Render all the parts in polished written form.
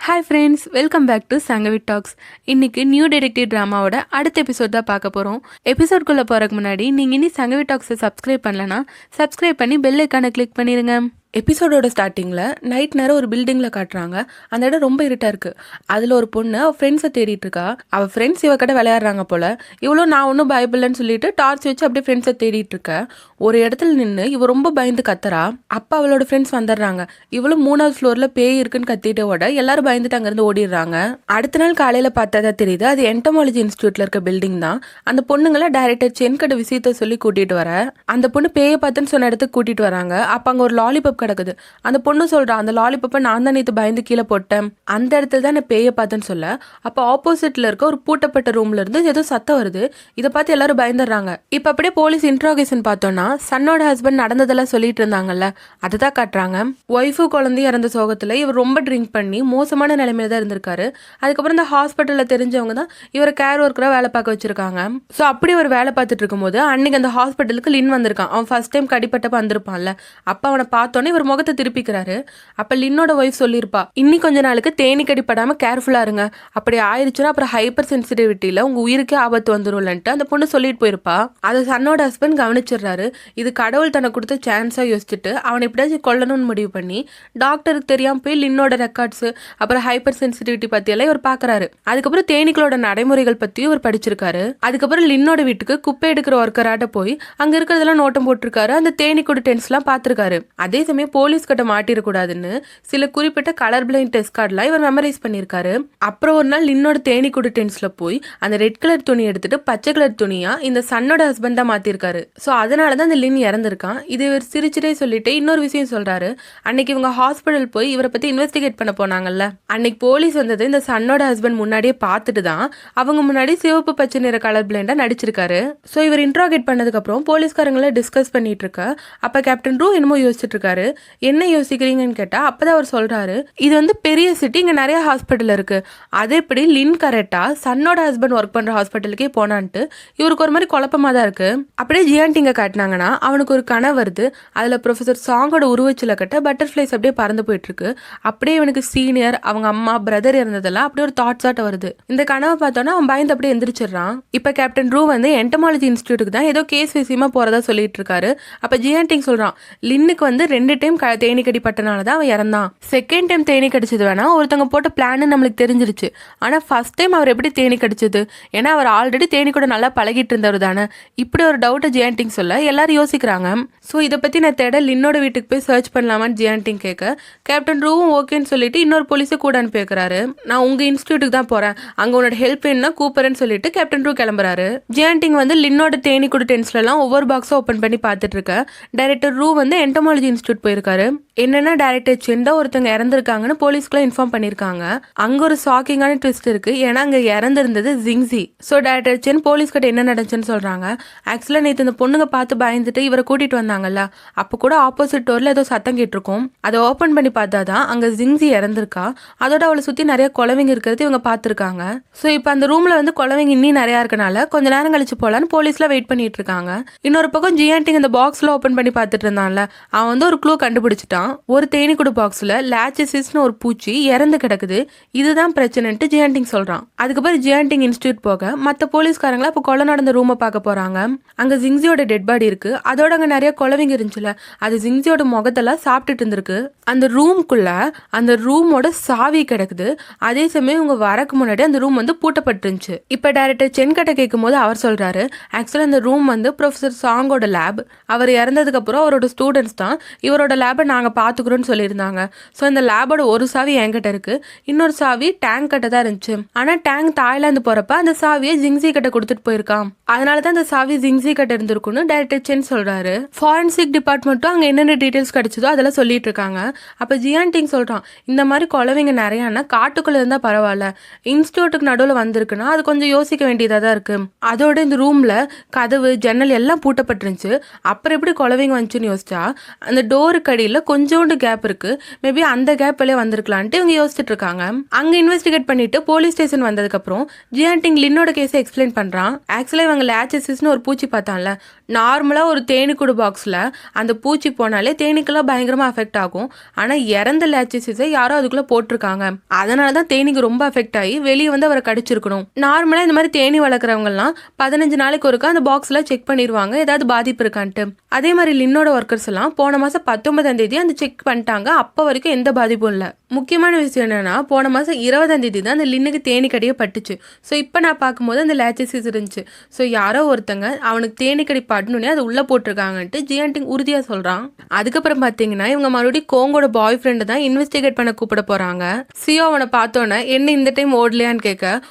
Hi friends, welcome back to Sangavi talks. இன்னைக்கு new detective ட்ராமாவோட அடுத்த எபிசோட் தான் பார்க்க போகிறோம். எபிசோட்குள்ளே போகிறதுக்கு முன்னாடி நீங்கள் இனி சங்கவி டாக்ஸை சப்ஸ்கிரைப் பண்ணலன்னா சப்ஸ்கிரைப் பண்ணி பெல் ஐக்கானை கிளிக் பண்ணிடுங்க. எபிசோடோட ஸ்டார்டிங்கில் நைட் நேரம் ஒரு பில்டிங்கில் காட்டுறாங்க. அந்த இடம் ரொம்ப இருட்டாக இருக்குது. அதில் ஒரு பொண்ணு அவள் ஃப்ரெண்ட்ஸை தேடிட்டு இருக்கா. அவள் ஃப்ரெண்ட்ஸ் இவ கிட்ட விளையாடுறாங்க போல். இவ்வளோ நான் ஒன்றும் பயப்படலன்னு சொல்லிட்டு டார்ச் வச்சு அப்படியே ஃப்ரெண்ட்ஸை தேடிட்டு இருக்க. ஒரு இடத்துல நின்று இவ ரொம்ப பயந்து கத்துறா. அப்போ அவளோட ஃப்ரெண்ட்ஸ் வந்துடுறாங்க. இவளும் 3வது ஃப்ளோரில் பேய் இருக்குன்னு கத்திட்டு ஓட எல்லாரும் பயந்துட்டு அங்கேருந்து ஓடிடுறாங்க. அடுத்த நாள் காலையில் பார்த்தா தான் தெரியுது அது என்டமாலஜி இன்ஸ்டியூட்டில் இருக்க பில்டிங் தான். அந்த பொண்ணுங்களை டைரக்டர் சென்கட விஷயத்த சொல்லி கூட்டிகிட்டு வர அந்த பொண்ணு பேயை பார்த்துன்னு சொன்ன இடத்துக்கு கூட்டிகிட்டு வராங்க. அப்போ அங்கே ஒரு லாலிபப் கிடக்குது. அந்த பொண்ணு சொல்றா, அந்த லாலிபப்பை நான் தான் நேற்று பயந்து கீழே போட்டேன், அந்த இடத்துல தான் நான் பேயை பார்த்தேன்னு சொல்ல. அப்போ ஆப்போசிட்ல இருக்க ஒரு பூட்டப்பட்ட ரூம்ல இருந்து ஏதோ சத்தம் வருது. இதை பார்த்து எல்லாரும் பயந்துடுறாங்க. இப்போ அப்படியே போலீஸ் இன்ட்ராகேஷன் பார்த்தோம்னா சன்னோட ஹஸ்பண்ட் நடந்ததெல்லாம் சொல்லிட்டு இருந்தாங்கல்ல, அதை தான் காட்டுறாங்க. ஒய்ஃபு குழந்தையும் இறந்த சோகத்துல இவர் ரொம்ப ட்ரிங்க் பண்ணி மோசமான நிலைமையில தான் இருந்திருக்காரு. அதுக்கப்புறம் இந்த ஹாஸ்பிட்டல்ல தெரிஞ்சவங்க தான் இவரை கேர் ஒர்க்கரா வேலை பார்க்க வச்சிருக்காங்க. ஸோ அப்படி ஒரு வேலை பார்த்துட்டு இருக்கும்போது அன்னைக்கு அந்த ஹாஸ்பிட்டலுக்கு லின் வந்திருக்கான். அவன் ஃபர்ஸ்ட் டைம் கடிப்பட்டப்ப வந்திருப்பான்ல. அப்ப அவனை பார்த்தோன்னே இவர் முகத்தை திருப்பிக்கிறாரு. அப்ப லின்னோட ஒய்ஃப் சொல்லியிருப்பா, இன்னி கொஞ்ச நாளுக்கு தேனி கடிப்படாம கேர்ஃபுல்லா இருங்க, அப்படி ஆயிடுச்சுன்னா அப்புறம் ஹைப்பர் சென்சிட்டிவிட்டியில உங்க உயிருக்கே ஆபத்து வந்துரும்லன்ட்டு அந்த பொண்ணு சொல்லிட்டு போயிருப்பா. அதை சன்னோட ஹஸ்பண்ட் கவனிச்சிடுறாரு. இது கடவுள் தனக்கு கொடுத்த சான்ஸா யோசிச்சுட்டு அவனை எப்படியாச்சும் கொல்லணும்னு முடிவு பண்ணி டாக்டருக்கு தெரியாம போய் லின்னோட ரெக்கார்ட்ஸ் அப்புறம் ஹைப்பர் சென்சிட்டிவிட்டி பத்தி எல்லாம் இவர் பாக்குறாரு. அதுக்கப்புறம் தேனீக்களோட நடைமுறைகள் பத்தியும் இவர் படிச்சிருக்காரு. அதுக்கப்புறம் லின்னோட வீட்டுக்கு குப்பை எடுக்கிற ஒர்க்கராட்ட போய் அங்க இருக்கிறதெல்லாம் நோட்டம் போட்டிருக்காரு. அந்த தேனீக்கூட டென்ஸ் எல்லாம் பாத்துருக்காரு. அதே சமயம் போலீஸ் கிட்ட மாட்டிடக்கூடாதுன்னு சில குறிப்பிட்ட கலர் பிளைண்ட் டெஸ்ட் கார்டுலாம் இவர் மெமரைஸ் பண்ணியிருக்காரு. அப்புறம் ஒரு நாள் லின்னோட தேனீக்கூட டென்ஸ்ல போய் அந்த ரெட் கலர் துணி எடுத்துட்டு பச்சை கலர் துணியா இந்த சன்னோட ஹஸ்பண்ட் தான் மாத்திருக்காரு. ஸோ அதனாலதான் இந்த லின் இறந்திருக்கான். இது இவர் சிரிச்சிட்டே சொல்லிட்டு இன்னொரு விஷயம் சொல்றாரு. அன்னைக்கு இவங்க ஹாஸ்பிட்டல் போய் இவரை பத்தி இன்வெஸ்டிகேட் பண்ண போனாங்கல்ல, அன்னைக்கு போலீஸ் வந்தது இந்த சன்னோட ஹஸ்பண்ட் முன்னாடியே பார்த்துட்டு தான் அவங்க முன்னாடி சிவப்பு பச்சை நிற கலர் பிளைண்டா நடிச்சிருக்காரு. ஸோ இவர் இன்ட்ராகேட் பண்ணதுக்கு அப்புறம் போலீஸ்காரங்களை டிஸ்கஸ் பண்ணிட்டு இருக்க. அப்ப கேப்டன் ரூ என்னமோ யோசிச்சுட்டு இருக்காரு. என்ன யோசிக்கிறீங்கன்னு கேட்டா அப்பதான் அவர் சொல்றாரு, இது வந்து பெரிய சிட்டி, இங்க நிறைய ஹாஸ்பிட்டல் இருக்கு, அது எப்படி லின் கரெக்டா சன்னோட ஹஸ்பண்ட் ஒர்க் பண்ற ஹாஸ்பிட்டலுக்கே போனான்ட்டு இவருக்கு ஒரு மாதிரி குழப்பமா தான் இருக்கு. அப்படியே ஜியான்டிங்க காட்டினாங்கன்னா அவனுக்கு ஒரு கனவு வருது. அதுல ப்ரொஃபசர் சாங்கோட உருவச்சில கட்ட பட்டர்ஃபிளைஸ் அப்படியே பறந்து போயிட்டு இருக்கு. அப்படியே இவனுக்கு சீனியர் அவங்க அம்மா பிரதர் இருந்ததெல்லாம் அப்படியே ஒரு தாட்ஸ் ஆட்ட வருது. இந்த கனவை பார்த்தோன்னா அவன் பயந்து அப்படியே எந்திரிச்சிடறான். இப்ப கேப்டன் ரூ வந்து என்டமாலஜி இன்ஸ்டியூட்டுக்கு தான் ஏதோ கேஸ் விஷயமா போறதா சொல்லிட்டு இருக்காரு. அப்ப ஜியான்டிங் சொல்றான், லின்னுக்கு வந்து 2 டைம் தேனி கடி பட்டனாலதான் அவன் இறந்தான். செகண்ட் டைம் தேனி கடிச்சது வேணா ஒருத்தவங்க போட்ட பிளான் நம்மளுக்கு தெரிஞ்சிருச்சு. ஆனா ஃபர்ஸ்ட் டைம் அவர் எப்படி தேனி கடிச்சது? ஏன்னா அவர் ஆல்ரெடி தேனி கூட நல்லா பழகிட்டு இருந்தவர் தானே. இப்படி ஒரு டவுட்டை ஜியான்டிங் சொல்ல எல்லாரும் யோசிக்கிறாங்க. ஸோ இதை பத்தி நான் தேட லின்னோட வீட்டுக்கு போய் சர்ச் பண்ணலாமான்னு ஜியான்டிங் கேட்க கேப்டன் ரூவும் ஓகேன்னு சொல்லிட்டு இன்னொரு போலீஸை கூட அனுப்பி வைக்கிறாரு. நான் உங்க இன்ஸ்டியூட்டுக்கு தான் போறேன், அங்க உன்னோட ஹெல்ப் வேணும்னா கூப்பிடுறேன்னு சொல்லிட்டு கேப்டன் ரூ கிளம்புறாரு. ஜியான்டிங் வந்து லின்னோட தேனி கூட டென்ஸ்ல எல்லாம் ஒவ்வொரு பாக்ஸும் ஓப்பன் பண்ணி பார்த்துட்டு இருக்க. டைரக்டர் ரூ வந்து என்டமாலஜி இன்ஸ்டியூட் போயிருக்காரு. என்னன்னா டைரக்டர் சென்டா ஒருத்தவங்க இறந்திருக்காங்கன்னு போலீஸ்க்குலாம் இன்ஃபார்ம் பண்ணிருக்காங்க. அங்க ஒரு ஷாக்கிங்கான ட்விஸ்ட் இருக்கு. ஏன்னா அங்க இறந்திருந்தது ஜிங்ஸி. ஸோ டைரக்டர் சென் போலீஸ் கிட்ட என்ன நடந்துச்சுன்னு சொல்றாங்க. ஆக்சுவலா நேற்று இந்த பொண்ணுங்க பார்த்து பயந்துட்டு இவரை கூட்டிட்டு வந்தாங்கல்ல, அப்போ கூட ஆப்போசிட் டோர்ல ஏதோ சத்தம் கேட்டிருக்கும். அதை ஓப்பன் பண்ணி பார்த்தாதான் அங்க ஜிங்ஸி இறந்திருக்கா. அதோட அவளை சுத்தி நிறைய குழந்தைங்க இருக்கிறது இவங்க பார்த்திருக்காங்க. ஸோ இப்போ அந்த ரூம்ல வந்து குழந்தைங்க இன்னும் நிறைய இருக்கனால கொஞ்ச நேரம் கழிச்சு போலான்னு போலீஸ்ல வெயிட் பண்ணிட்டு இருக்காங்க. இன்னொரு பக்கம் ஜியான்டிங் இந்த பாக்ஸ்ல ஓப்பன் பண்ணி பார்த்துட்டு இருந்தான்ல, அவன் வந்து ஒரு க்ளூ கண்டுபிடிச்சிட்டான். ஒரு தேனீக்கூட பாக்ஸ்ல லாச்சசிஸ்னு ஒரு பூச்சி இறந்து கிடக்குது, இதுதான் பிரச்சனைட்டு ஜியான்டிங் சொல்றான். அதுக்கப்புறம் ஜியான்டிங் இன்ஸ்டியூட் போக மற்ற போலீஸ்காரங்களா இப்போ கொலை நடந்த ரூமை பார்க்க போறாங்க. அங்க ஜிங்ஸியோட டெட் பாடி இருக்கு. அதோட அங்க நிறைய குழவைங்க இருந்துச்சுல, அது ஜிங்ஸியோட முகத்தெல்லாம் சாப்பிட்டுட்டு இருந்திருக்கு. அந்த ரூம்குள்ள அந்த ரூமோட சாவி கிடக்குது. அதே சமயம் இவங்க வரக்கு முன்னாடி அந்த ரூம் வந்து பூட்டப்பட்டுருந்துச்சு. இப்ப டைரக்டர் சென்கட்ட கேட்கும் போது அவர் சொல்றாரு, ஆக்சுவலா அந்த ரூம் வந்து ப்ரொஃபசர் சாங்கோட லேப். அவர் இறந்ததுக்கு அப்புறம் அவரோட ஸ்டூடெண்ட்ஸ் தான் இவரோட லேபை நாங்க பாத்துக்கிறோம்னு சொல்லியிருந்தாங்க. ஸோ இந்த லேபோட ஒரு சாவி என்கிட்ட இருக்கு, இன்னொரு சாவி டேங்க் கிட்ட தான் இருந்துச்சு. ஆனா டேங்க் தாய்லாந்து போறப்ப அந்த சாவியை ஜிங்ஸி கிட்ட கொடுத்துட்டு போயிருக்கான். அதனாலதான் அந்த சாவி ஜிங்ஸி கிட்ட இருந்திருக்குன்னு டைரக்டர் சென் சொல்றாரு. ஃபாரன்சிக் டிபார்ட்மெண்ட்டும் அங்க என்னென்ன டீடைல்ஸ் கிடைச்சதோ அதெல்லாம் சொல்லிட்டு இருக்காங்க. அப்ப ஜியான்டிங் சொல்றான், இந்த மாதிரி குழவைங்க நிறையானா காட்டுக்குள்ள இருந்தா பரவாயில்ல, இன்ஸ்டியூட்டுக்கு நடுவில் வந்திருக்குன்னா அது கொஞ்சம் யோசிக்க வேண்டியதா தான் இருக்கு. அதோட இந்த ரூம்ல கதவு ஜன்னல் எல்லாம் பூட்டப்பட்டிருந்துச்சு, அப்புறம் எப்படி குழவைங்க வந்துச்சுன்னு யோசிச்சா அந்த டோர் டோருக்கு அடியில் கொஞ்சோண்டு கேப் இருக்கு, மேபி அந்த கேப்லேயே வந்திருக்கலான்ட்டு இவங்க யோசிச்சுட்டு இருக்காங்க. அங்க இன்வெஸ்டிகேட் பண்ணிட்டு போலீஸ் ஸ்டேஷன் வந்ததுக்கு அப்புறம் ஜியான்டிங் லின்னோட கேஸை எக்ஸ்பிளைன் பண்றான். ஆக்சுவலா இவங்க லேச்சஸ்னு ஒரு பூச்சி பார்த்தான்ல, நார்மலா ஒரு தேனீக்கூடு பாக்ஸ்ல அந்த பூச்சி போனாலே தேனீக்கெல்லாம் பயங்கரமா அஃபெக்ட் ஆகும். ஆனா இறந்த லேச்சஸை யாரோ அதுக்குள்ள போட்டிருக்காங்க, அதனாலதான் தேனீக்கு ரொம்ப அஃபெக்ட் ஆகி வெளியே வந்து அவரை கடிச்சிருக்கணும். நார்மலா இந்த மாதிரி தேனி வளர்க்குறவங்க எல்லாம் 15 நாளைக்கு ஒருக்கா அந்த பாக்ஸ்ல செக் பண்ணிடுவாங்க ஏதாவது பாதிப்பு இருக்கான்ட்டு. அதே மாதிரி லின்னோட ஒர்க்கர்ஸ் எல்லாம் போன மாசம் 19ஆம் தேதி அந்த செக் பண்ணிட்டாங்க, அப்ப வரைக்கும் எந்த பாதிப்பும் இல்லை. முக்கியமான விஷயம் என்னன்னா, போன மாசம் 20ஆம் தேதி தான் அந்த லின்னுக்கு தேனி கடியே பட்டுச்சு. ஸோ இப்போ நான் பார்க்கும்போது அந்த லேச்சஸ் இருந்துச்சு. ஸோ யாரோ ஒருத்தங்க அவனுக்கு தேனி கடி படணுன்னே அதை உள்ள போட்டிருக்காங்கன்ட்டு ஜியான்டிங் உறுதியா சொல்றான். அதுக்கப்புறம் பார்த்தீங்கன்னா இவங்க மறுபடியும் கோங்கோட பாய் ஃப்ரெண்டு தான் இன்வெஸ்டிகேட் பண்ண கூப்பிட போறாங்க. சியோ அவனை பார்த்தோன்னே என்ன இந்த டைம் ஓடலையான்னு கேட்க,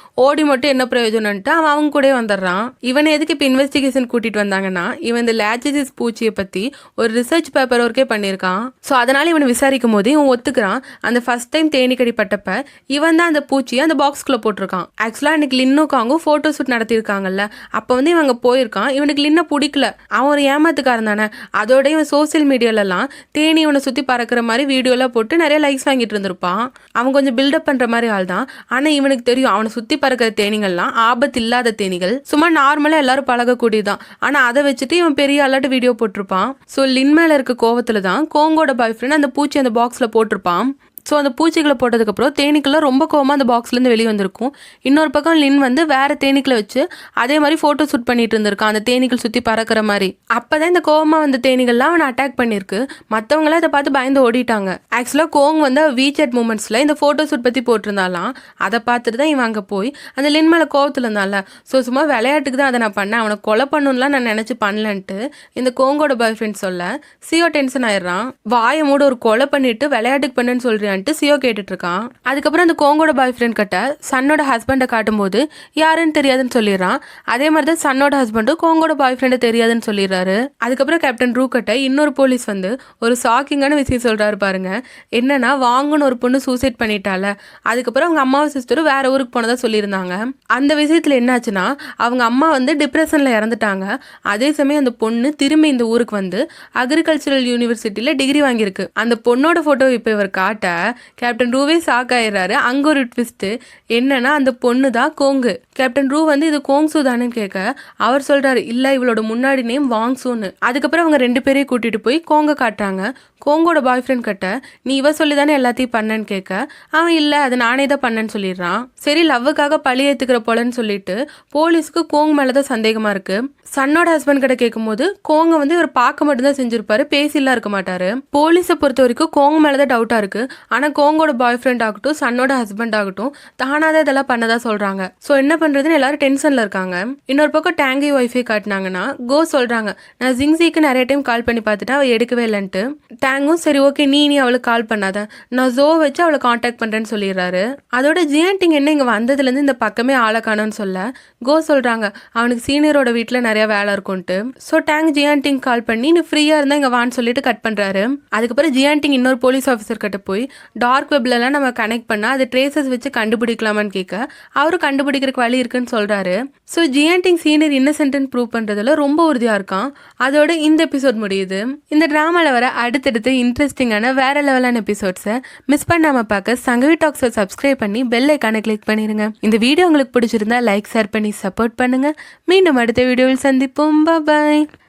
ஓடி மட்டும் என்ன பிரயோஜனம்ட்டு அவன் அவங்க கூட வந்துடுறான். இவனை எதுக்கு இப்போ இன்வெஸ்டிகேஷன் கூட்டிட்டு வந்தாங்கன்னா, இவன் இந்த லேச்சஸ் பூச்சியை பத்தி ஒரு ரிசர்ச் பேப்பர் ஒர்க்கே பண்ணியிருக்கான். ஸோ அதனால இவனை விசாரிக்கும் போது இவன் ஒத்துக்கிறான், அந்த ஃபர்ஸ்ட் டைம் தேனி கடி பட்டப்ப இவன் தான் அந்த பூச்சியை அந்த பாக்ஸ்குள்ள போட்டிருக்கான். ஆக்சுவலா இன்னைக்கு லின்னுக்காகவும் போட்டோ ஷூட் நடத்திருக்காங்கல்ல, அப்ப வந்து இவங்க போயிருக்கான். இவனுக்கு லின்ன பிடிக்கல, அவன் ஒரு ஏமாத்துக்காரன் தானே. அதோட இவன் சோசியல் மீடியாலலாம் தேனி இவனை சுத்தி பறக்கிற மாதிரி வீடியோலாம் போட்டு நிறைய லைக்ஸ் வாங்கிட்டு இருந்திருப்பான். அவன் கொஞ்சம் பில்டப் பண்ற மாதிரி ஆள் தான். ஆனா இவனுக்கு தெரியும் அவனை சுத்தி பறக்கிற தேனிகள்லாம் ஆபத்து இல்லாத தேனிகள், சும்மா நார்மலா எல்லாரும் பழகக்கூடியதான். ஆனா அதை வச்சுட்டு இவன் பெரிய அல்லாட்டு வீடியோ போட்டிருப்பான். ஸோ லின் மேல இருக்க கோவத்துல தான் கோங்கோட பாய் ஃப்ரெண்ட் அந்த பூச்சி அந்த பாக்ஸ்ல போட்டிருப்பான். ஸோ அந்த பூச்சிகளை போட்டதுக்கப்புறம் தேனீக்கெல்லாம் ரொம்ப கோவமாக அந்த பாக்ஸ்லேருந்து வெளியே வந்திருக்கும். இன்னொரு பக்கம் லின் வந்து வேறு தேனீக்களை வச்சு அதே மாதிரி ஃபோட்டோ ஷூட் பண்ணிட்டு இருந்திருக்கான், அந்த தேனீக்கள் சுற்றி பறக்கிற மாதிரி. அப்போ தான் இந்த கோவமாக வந்த தேனீகள்லாம் அவனை அட்டாக் பண்ணியிருக்கு. மற்றவங்களாம் இதை பார்த்து பயந்து ஓடிட்டாங்க. ஆக்சுவலாக கோங் வந்து வீச்சேட் மூமெண்ட்ஸில் இந்த ஃபோட்டோ ஷூட் பற்றி போட்டிருந்தாலாம். அதை பார்த்துட்டு தான் இவன் அங்கே போய் அந்த லின் மேலே கோவத்தில் இருந்தால, ஸோ சும்மா விளையாட்டுக்கு தான் அதை நான் பண்ணேன், அவனை கொலை பண்ணணும்லாம் நான் நினச்சி பண்ணலன்ட்டு இந்த கோங்கோட பாய் ஃப்ரெண்ட் சொல்ல சியோ டென்ஷன் ஆயிடுறான். வாயை மூட ஒரு கொலை பண்ணிட்டு விளையாட்டுக்கு பண்ணுன்னு சொல்றேன் சியோ கேட்டுட்டு இருக்கான். அதுக்கப்புறம் அந்த கோங்கோட பாய் ஃப்ரெண்ட் கிட்ட சன்னோட ஹஸ்பண்டை காட்டும் போது யாருன்னு தெரியாதுன்னு சொல்லிடுறான். அதே மாதிரி தான் சன்னோட ஹஸ்பண்டும் கோங்கோட பாய் ஃப்ரெண்டை தெரியாதுன்னு சொல்லிடுறாரு. அதுக்கப்புறம் கேப்டன் ரூ கிட்ட இன்னொரு போலீஸ் வந்து ஒரு ஷாக்கிங்கான விஷயம் சொல்றாரு பாருங்க. என்னன்னா, வாங்குன்னு ஒரு பொண்ணு சூசைட் பண்ணிட்டால, அதுக்கப்புறம் அவங்க அம்மாவும் சிஸ்டரும் வேற ஊருக்கு போனதா சொல்லியிருந்தாங்க. அந்த விஷயத்துல என்னாச்சுன்னா, அவங்க அம்மா வந்து டிப்ரெஷன்ல இறந்துட்டாங்க. அதே சமயம் அந்த பொண்ணு திரும்பி இந்த ஊருக்கு வந்து அக்ரிகல்ச்சரல் யூனிவர்சிட்டியில டிகிரி வாங்கியிருக்கு. அந்த பொண்ணோட போட்டோ இப்போ இவர் காட்ட கேப்டன் ரூவே ஷாக் ஆயிடுறாரு. அங்க ஒரு ட்விஸ்ட் என்னன்னா, அந்த பொண்ணு தான் கோங்கு. கேப்டன் ரூ வந்து இது கோங்சு தானு கேட்க அவர் சொல்றாரு, இல்ல இவளோட முன்னாடி நேம் வாங்சூன்னு. அதுக்கப்புறம் அவங்க 2 பேரையும் கூட்டிட்டு போய் கோங்க காட்டுறாங்க. கோங்கோட பாய் ஃப்ரெண்ட் கிட்ட நீ இவ சொல்லி தானே எல்லாத்தையும் பண்ணன்னு கேட்க அவன் இல்ல அது நானே தான் பண்ணேன்னு சொல்லிடுறான். சரி லவ்வுக்காக பழி ஏத்துக்கிற போலன்னு சொல்லிட்டு போலீஸ்க்கு கோங் மேலதான் சந்தேகமா இருக்கு. சன்னோட ஹஸ்பண்ட் கிட்ட கேட்கும் போது கோங்க வந்து இவர் பார்க்க மட்டும்தான் செஞ்சிருப்பாரு, பேசிலாம் இருக்க மாட்டாரு. போலீஸை பொறுத்த வரைக்கும் கோங் மேலதான் டவுட்டா இருக்கு. ஆனா கோங்கோட பாய் ஃப்ரெண்ட் ஆகட்டும் சன்னோட ஹஸ்பண்ட் ஆகட்டும் தானாதான் இதெல்லாம் பண்ணதா சொல்றாங்க. சோ என்ன பண்றதுன்னு எல்லாரும் டென்ஷன்ல இருக்காங்க. இன்னொரு பக்கம் டேங்கி ஒய்ஃபை காட்டினாங்கன்னா கோ சொல்றாங்க, நான் ஜிங்ஸிக்கு நிறைய டைம் கால் பண்ணி பார்த்துட்டு அவ எடுக்கவே இல்லைன்ட்டு. டேங்கும் சரி ஓகே நீ அவளுக்கு கால் பண்ணாத, நான் ஜோ வச்சு அவளை கான்டாக்ட் பண்றேன்னு சொல்லிடுறாரு. அதோட ஜியான்டிங் என்ன இங்க வந்ததுல இருந்து இந்த பக்கமே ஆளை காணோன்னு சொல்ல கோ சொல்றாங்க அவனுக்கு சீனியரோட வீட்டுல நிறைய வேலை இருக்கும்ட்டு. சோ டேங் ஜியான்டிங் கால் பண்ணி நீ ஃப்ரீயா இருந்தா இங்க வான்னு சொல்லிட்டு கட் பண்றாரு. அதுக்கப்புறம் ஜியான்டிங் இன்னொரு போலீஸ் ஆஃபீஸர் கிட்ட போய் டார்க் வெப்ல எல்லாம் நம்ம கனெக்ட் பண்ணா அது ட்ரேசஸ் வச்சு கண்டுபிடிக்கலாமான்னு கேட்க அவரு கண்டுபிடிக்கிறதுக்கு வழி இருக்குன்னு சொல்றாரு. ஸோ ஜியான்டிங் சீனியர் இன்னசென்ட்னு ப்ரூவ் பண்றதுல ரொம்ப உறுதியா இருக்கான். அதோட இந்த எபிசோட் முடியுது. இந்த டிராமால வர அடுத்தடுத்து இன்ட்ரெஸ்டிங்கான வேற லெவலான எபிசோட்ஸை மிஸ் பண்ணாம பார்க்க சங்கவி டாக்ஸை சப்ஸ்கிரைப் பண்ணி பெல் ஐக்கானை கிளிக் பண்ணிருங்க. இந்த வீடியோ உங்களுக்கு பிடிச்சிருந்தா லைக் ஷேர் பண்ணி சப்போர்ட் பண்ணுங்க. மீண்டும் அடுத்த வீடியோவில் சந்திப்போம். பாய்.